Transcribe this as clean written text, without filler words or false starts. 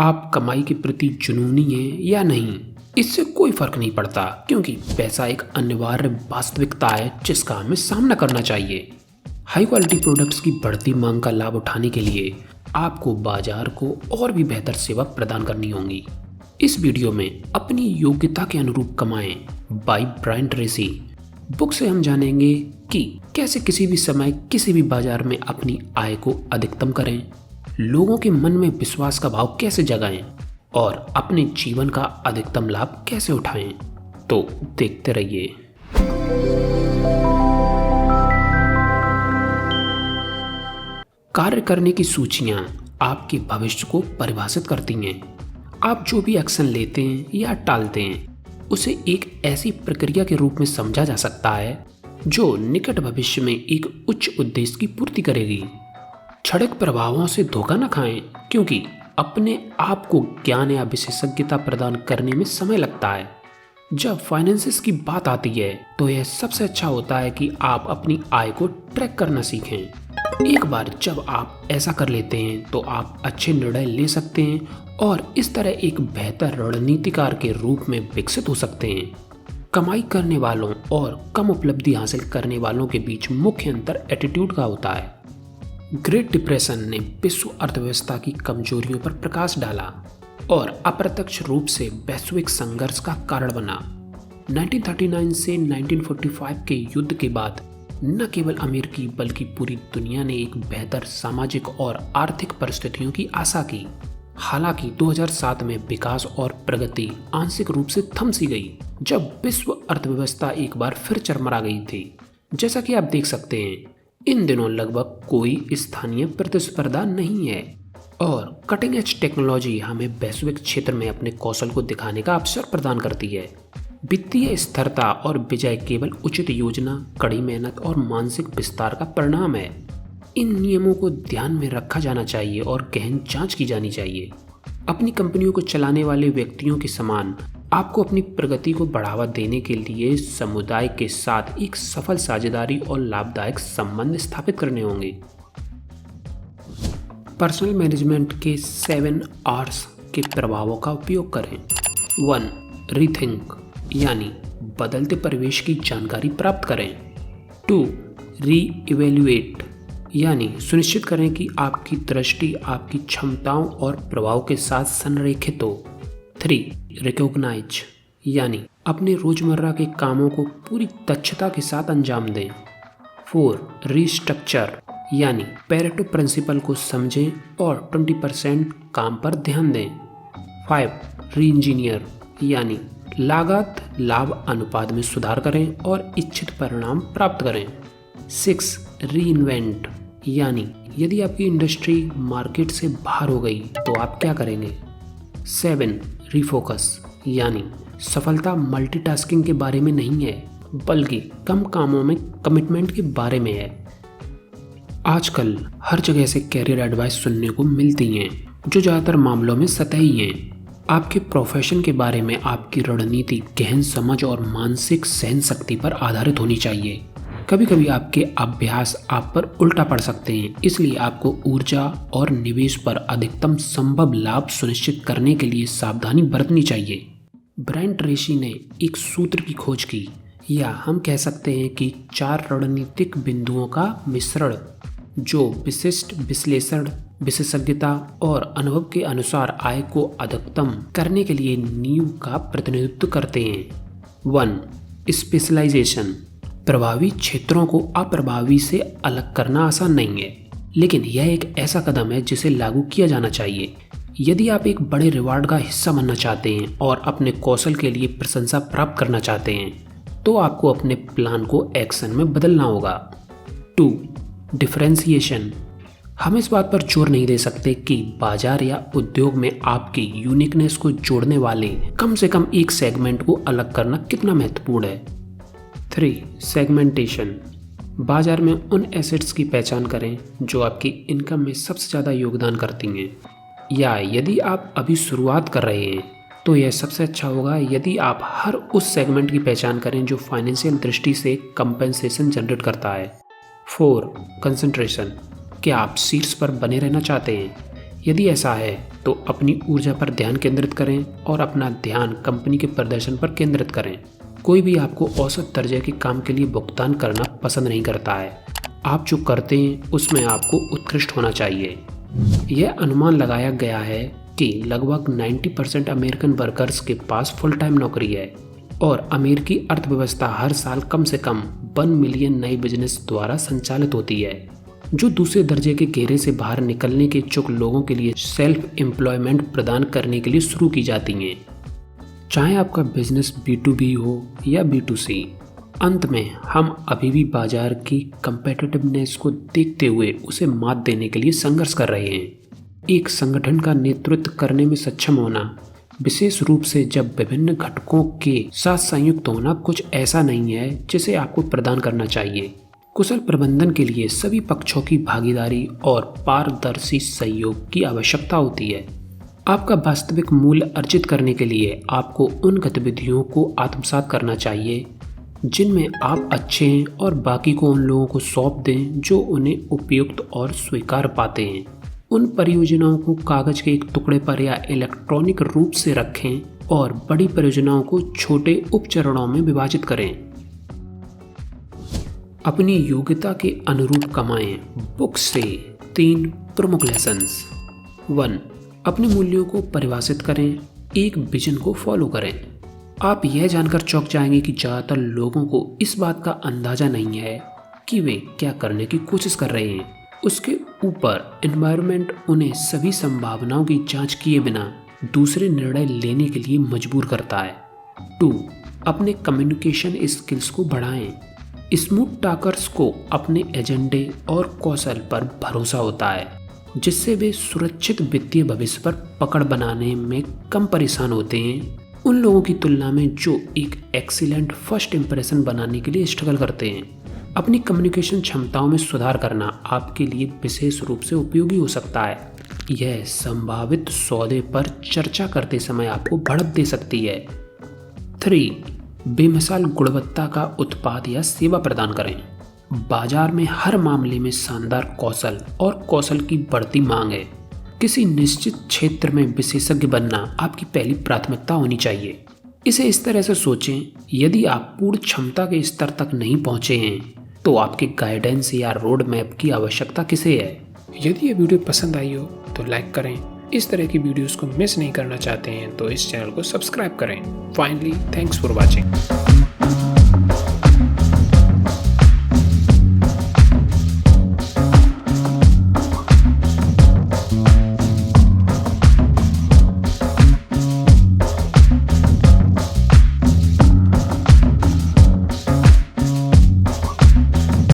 आप कमाई के प्रति जुनूनी हैं या नहीं, इससे कोई फर्क नहीं पड़ता, क्योंकि पैसा एक अनिवार्य वास्तविकता है जिसका हमें सामना करना चाहिए। हाई क्वालिटी प्रोडक्ट्स की बढ़ती मांग का लाभ उठाने के लिए आपको बाजार को और भी बेहतर सेवा प्रदान करनी होगी। इस वीडियो में अपनी योग्यता के अनुरूप कमाएं बाय ब्रायन ट्रेसी बुक से हम जानेंगे कि कैसे किसी भी समय किसी भी बाजार में अपनी आय को अधिकतम करें, लोगों के मन में विश्वास का भाव कैसे जगाएं और अपने जीवन का अधिकतम लाभ कैसे उठाएं। तो देखते रहिए। कार्य करने की सूचियां आपके भविष्य को परिभाषित करती हैं। आप जो भी एक्शन लेते हैं या टालते हैं उसे एक ऐसी प्रक्रिया के रूप में समझा जा सकता है जो निकट भविष्य में एक उच्च उद्देश्य की पूर्ति करेगी। क्षणिक प्रभावों से धोखा न खाएं, क्योंकि अपने आप को ज्ञान या विशेषज्ञता प्रदान करने में समय लगता है। जब फाइनेंसेस की बात आती है तो यह सबसे अच्छा होता है कि आप अपनी आय को ट्रैक करना सीखें। एक बार जब आप ऐसा कर लेते हैं तो आप अच्छे निर्णय ले सकते हैं और इस तरह एक बेहतर रणनीतिकार के रूप में विकसित हो सकते हैं। कमाई करने वालों और कम उपलब्धि हासिल करने वालों के बीच मुख्य अंतर एटीट्यूड का होता है। ग्रेट डिप्रेशन ने विश्व अर्थव्यवस्था की कमजोरियों पर प्रकाश डाला और अप्रत्यक्ष रूप से वैश्विक संघर्ष का कारण बना। 1939 से 1945 के युद्ध के बाद न केवल अमेरिकी बल्कि पूरी दुनिया ने एक बेहतर सामाजिक और आर्थिक परिस्थितियों की आशा की। हालांकि 2007 में विकास और प्रगति आंशिक रूप से थम सी गई, जब विश्व अर्थव्यवस्था एक बार फिर चरमरा गई थी। जैसा कि आप देख सकते हैं, इन दिनों लगभग कोई स्थानीय प्रतिस्पर्धा नहीं है और कटिंग एज टेक्नोलॉजी हमें वैश्विक क्षेत्र में अपने कौशल को दिखाने का अवसर प्रदान करती है। वित्तीय स्थिरता और विजय केवल उचित योजना, कड़ी मेहनत और मानसिक विस्तार का परिणाम है। इन नियमों को ध्यान में रखा जाना चाहिए और गहन जांच की जानी चाहिए। अपनी कंपनियों को चलाने वाले व्यक्तियों के समान आपको अपनी प्रगति को बढ़ावा देने के लिए समुदाय के साथ एक सफल साझेदारी और लाभदायक संबंध स्थापित करने होंगे। पर्सनल मैनेजमेंट के 7 R's के प्रभावों का उपयोग करें। 1. रीथिंक यानी बदलते परिवेश की जानकारी प्राप्त करें। 2. रीइवैल्यूएट यानी सुनिश्चित करें कि आपकी दृष्टि आपकी क्षमताओं और प्रभाव के साथ संरेखित हो। 3. रिकॉग्नाइज यानी अपने रोजमर्रा के कामों को पूरी दक्षता के साथ अंजाम दें। 4. रीस्ट्रक्चर यानी पेरेटो प्रिंसिपल को समझें और 20% काम पर ध्यान दें। 5. री इंजीनियर यानी लागत लाभ अनुपात में सुधार करें और इच्छित परिणाम प्राप्त करें। 6. री इन्वेंट यानी यदि आपकी इंडस्ट्री मार्केट से बाहर हो गई तो आप क्या करेंगे। 7. रीफोकस यानी सफलता मल्टीटास्किंग के बारे में नहीं है, बल्कि कम कामों में कमिटमेंट के बारे में है। आजकल हर जगह से कैरियर एडवाइस सुनने को मिलती हैं, जो ज़्यादातर मामलों में सतही हैं। आपके प्रोफेशन के बारे में आपकी रणनीति गहन समझ और मानसिक सहन शक्ति पर आधारित होनी चाहिए। कभी कभी आपके अभ्यास आप पर उल्टा पड़ सकते हैं, इसलिए आपको ऊर्जा और निवेश पर अधिकतम संभव लाभ सुनिश्चित करने के लिए सावधानी बरतनी चाहिए। ब्रायन ट्रेसी ने एक सूत्र की खोज की, या हम कह सकते हैं कि 4 रणनीतिक बिंदुओं का मिश्रण, जो विशिष्ट विश्लेषण, विशेषज्ञता और अनुभव के अनुसार आय को अधिकतम करने के लिए नींव का प्रतिनिधित्व करते हैं। 1. स्पेशलाइजेशन। प्रभावी क्षेत्रों को अप्रभावी से अलग करना आसान नहीं है, लेकिन यह एक ऐसा कदम है जिसे लागू किया जाना चाहिए। यदि आप एक बड़े रिवार्ड का हिस्सा बनना चाहते हैं और अपने कौशल के लिए प्रशंसा प्राप्त करना चाहते हैं, तो आपको अपने प्लान को एक्शन में बदलना होगा। 2. डिफरेंशिएशन। हम इस बात पर जोर नहीं दे सकते कि बाजार या उद्योग में आपकी यूनिकनेस को जोड़ने वाले कम से कम एक सेगमेंट को अलग करना कितना महत्वपूर्ण है। 3. सेगमेंटेशन। बाजार में उन एसेट्स की पहचान करें जो आपकी इनकम में सबसे ज़्यादा योगदान करती हैं, या यदि आप अभी शुरुआत कर रहे हैं तो यह सबसे अच्छा होगा यदि आप हर उस सेगमेंट की पहचान करें जो फाइनेंशियल दृष्टि से कंपेंसेशन जनरेट करता है। 4. कंसंट्रेशन। क्या आप शीर्ष पर बने रहना चाहते हैं यदि ऐसा है तो अपनी ऊर्जा पर ध्यान केंद्रित करें और अपना ध्यान कंपनी के प्रदर्शन पर केंद्रित करें। कोई भी आपको औसत दर्जे के काम के लिए भुगतान करना पसंद नहीं करता है। आप जो करते हैं उसमें आपको उत्कृष्ट होना चाहिए। यह अनुमान लगाया गया है कि लगभग 90% अमेरिकन वर्कर्स के पास फुल टाइम नौकरी है और अमेरिकी अर्थव्यवस्था हर साल कम से कम 1 मिलियन नए बिजनेस द्वारा संचालित होती है, जो दूसरे दर्जे के घेरे से बाहर निकलने के इच्छुक लोगों के लिए सेल्फ एम्प्लॉयमेंट प्रदान करने के लिए शुरू की जाती हैं। चाहे आपका बिजनेस B2B हो या B2C, अंत में हम अभी भी बाजार की कम्पेटिटिवनेस को देखते हुए उसे मात देने के लिए संघर्ष कर रहे हैं। एक संगठन का नेतृत्व करने में सक्षम होना, विशेष रूप से जब विभिन्न घटकों के साथ संयुक्त होना, कुछ ऐसा नहीं है जिसे आपको प्रदान करना चाहिए। कुशल प्रबंधन के लिए सभी पक्षों की भागीदारी और पारदर्शी सहयोग की आवश्यकता होती है। आपका वास्तविक मूल्य अर्जित करने के लिए आपको उन गतिविधियों को आत्मसात करना चाहिए जिनमें आप अच्छे हैं और बाकी को उन लोगों को सौंप दें जो उन्हें उपयुक्त और स्वीकार पाते हैं। उन परियोजनाओं को कागज के एक टुकड़े पर या इलेक्ट्रॉनिक रूप से रखें और बड़ी परियोजनाओं को छोटे उपचरणों में विभाजित करें। अपनी योग्यता के अनुरूप कमाएं। बुक से 3 प्रमुख लेसन्स। 1. अपने मूल्यों को परिभाषित करें। एक विजन को फॉलो करें। आप यह जानकर चौंक जाएंगे कि ज़्यादातर लोगों को इस बात का अंदाजा नहीं है कि वे क्या करने की कोशिश कर रहे हैं। उसके ऊपर एनवायरनमेंट उन्हें सभी संभावनाओं की जांच किए बिना दूसरे निर्णय लेने के लिए मजबूर करता है। 2. अपने कम्युनिकेशन स्किल्स को बढ़ाएं। स्मूथ टॉकर्स को अपने एजेंडे और कौशल पर भरोसा होता है, जिससे वे सुरक्षित वित्तीय भविष्य पर पकड़ बनाने में कम परेशान होते हैं उन लोगों की तुलना में जो एक एक्सीलेंट फर्स्ट इंप्रेशन बनाने के लिए स्ट्रगल करते हैं। अपनी कम्युनिकेशन क्षमताओं में सुधार करना आपके लिए विशेष रूप से उपयोगी हो सकता है। यह संभावित सौदे पर चर्चा करते समय आपको बढ़त दे सकती है। 3. बेमिसाल गुणवत्ता का उत्पाद या सेवा प्रदान करें। बाजार में हर मामले में शानदार कौशल और कौशल की बढ़ती मांग है। किसी निश्चित क्षेत्र में विशेषज्ञ बनना आपकी पहली प्राथमिकता होनी चाहिए। इसे इस तरह से सोचें, यदि आप पूर्ण क्षमता के स्तर तक नहीं पहुंचे हैं तो आपके गाइडेंस या रोड मैप की आवश्यकता किसे है। यदि ये वीडियो पसंद आई हो तो लाइक करें। इस तरह की वीडियोस को मिस नहीं करना चाहते हैं तो इस चैनल को सब्सक्राइब करें। Finally, thanks for watching.